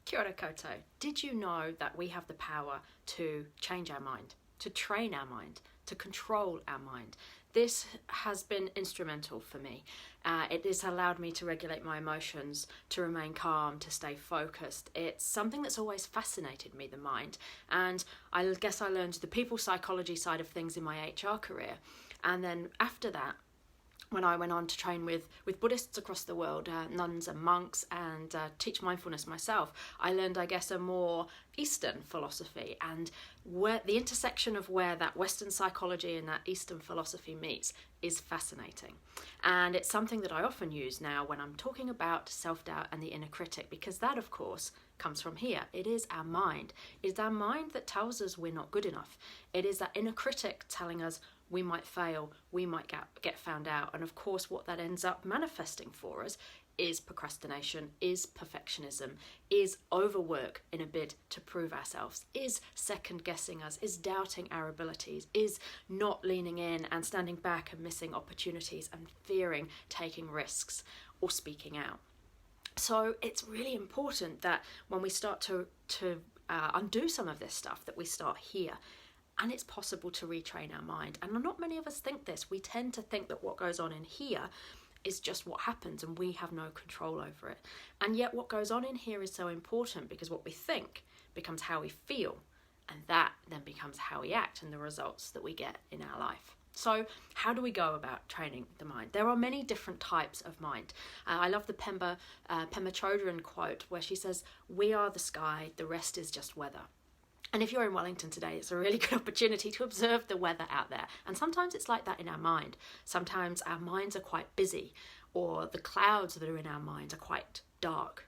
Kia ora koutou. Did you know that we have the power to change our mind, to train our mind, to control our mind? This has been instrumental for me. It has allowed me to regulate my emotions, to remain calm, to stay focused. It's something that's always fascinated me, the mind. And I guess I learned the people psychology side of things in my HR career. And then after that, when I went on to train with Buddhists across the world, nuns and monks, and teach mindfulness myself, I learned, I guess, a more Eastern philosophy, and where the intersection of where that Western psychology and that Eastern philosophy meets is fascinating. And it's something that I often use now when I'm talking about self-doubt and the inner critic, because that, of course, comes from here. It is our mind. It's our mind that tells us we're not good enough. It is that inner critic telling us we might fail, we might get found out. And of course, what that ends up manifesting for us is procrastination, is perfectionism, is overwork in a bid to prove ourselves, is second guessing us, is doubting our abilities, is not leaning in and standing back and missing opportunities and fearing taking risks or speaking out. So it's really important that when we start to undo some of this stuff, that we start here. And it's possible to retrain our mind. And not many of us think this. We tend to think that what goes on in here is just what happens and we have no control over it. And yet what goes on in here is so important, because what we think becomes how we feel, and that then becomes how we act and the results that we get in our life. So how do we go about training the mind? There are many different types of mind. I love the Pema Chodron quote where she says, "We are the sky, the rest is just weather." And if you're in Wellington today, it's a really good opportunity to observe the weather out there. And sometimes it's like that in our mind. Sometimes our minds are quite busy, or the clouds that are in our minds are quite dark.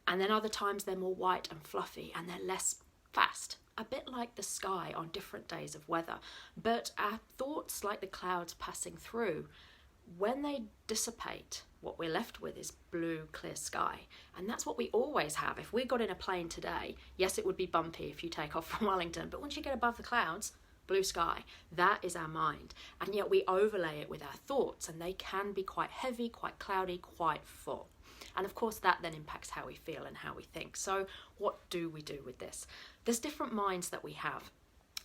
And then other times they're more white and fluffy, and they're less fast, a bit like the sky on different days of weather. But our thoughts, like the clouds passing through, when they dissipate, what we're left with is blue, clear sky. And that's what we always have. If we got in a plane today, yes, it would be bumpy if you take off from Wellington, but once you get above the clouds, blue sky, that is our mind. And yet we overlay it with our thoughts, and they can be quite heavy, quite cloudy, quite full. And of course that then impacts how we feel and how we think. So what do we do with this? There's different minds that we have.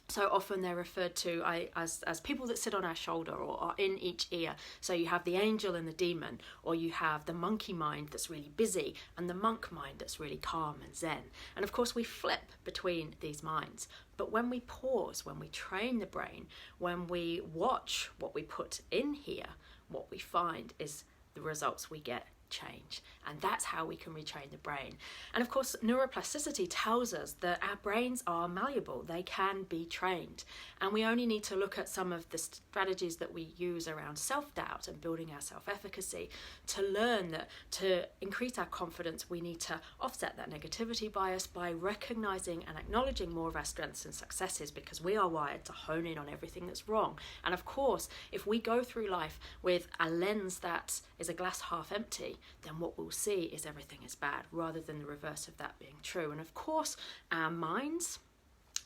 So often they're referred to as people that sit on our shoulder or are in each ear. So you have the angel and the demon, or you have the monkey mind that's really busy and the monk mind that's really calm and zen. And of course we flip between these minds. But when we pause, when we train the brain, when we watch what we put in here, what we find is the results we get change. And that's how we can retrain the brain. And of course, neuroplasticity tells us that our brains are malleable. They can be trained. And we only need to look at some of the strategies that we use around self-doubt and building our self-efficacy to learn that to increase our confidence, we need to offset that negativity bias by recognizing and acknowledging more of our strengths and successes, because we are wired to hone in on everything that's wrong. And of course, if we go through life with a lens that is a glass half empty, then what we'll see is everything is bad, rather than the reverse of that being true. And of course, our minds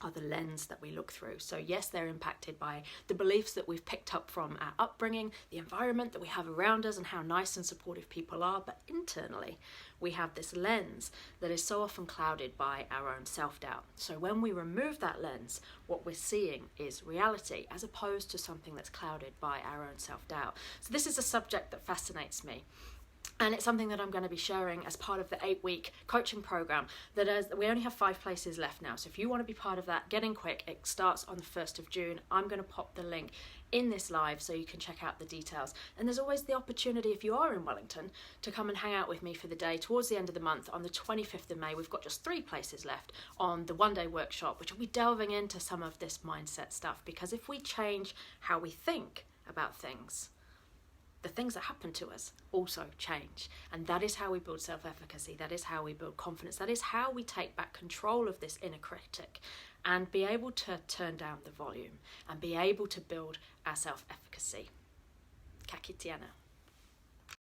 are the lens that we look through. So yes, they're impacted by the beliefs that we've picked up from our upbringing, the environment that we have around us, and how nice and supportive people are. But internally, we have this lens that is so often clouded by our own self-doubt. So when we remove that lens, what we're seeing is reality, as opposed to something that's clouded by our own self-doubt. So this is a subject that fascinates me. And it's something that I'm going to be sharing as part of the 8-week coaching program. We only have 5 places left now. So if you want to be part of that, get in quick. It starts on the 1st of June. I'm going to pop the link in this live so you can check out the details. And there's always the opportunity, if you are in Wellington, to come and hang out with me for the day towards the end of the month. On the 25th of May, we've got just 3 places left on the one-day workshop, which will be delving into some of this mindset stuff. Because if we change how we think about things, the things that happen to us also change. And that is how we build self-efficacy. That is how we build confidence. That is how we take back control of this inner critic and be able to turn down the volume and be able to build our self-efficacy. Ka kite ana.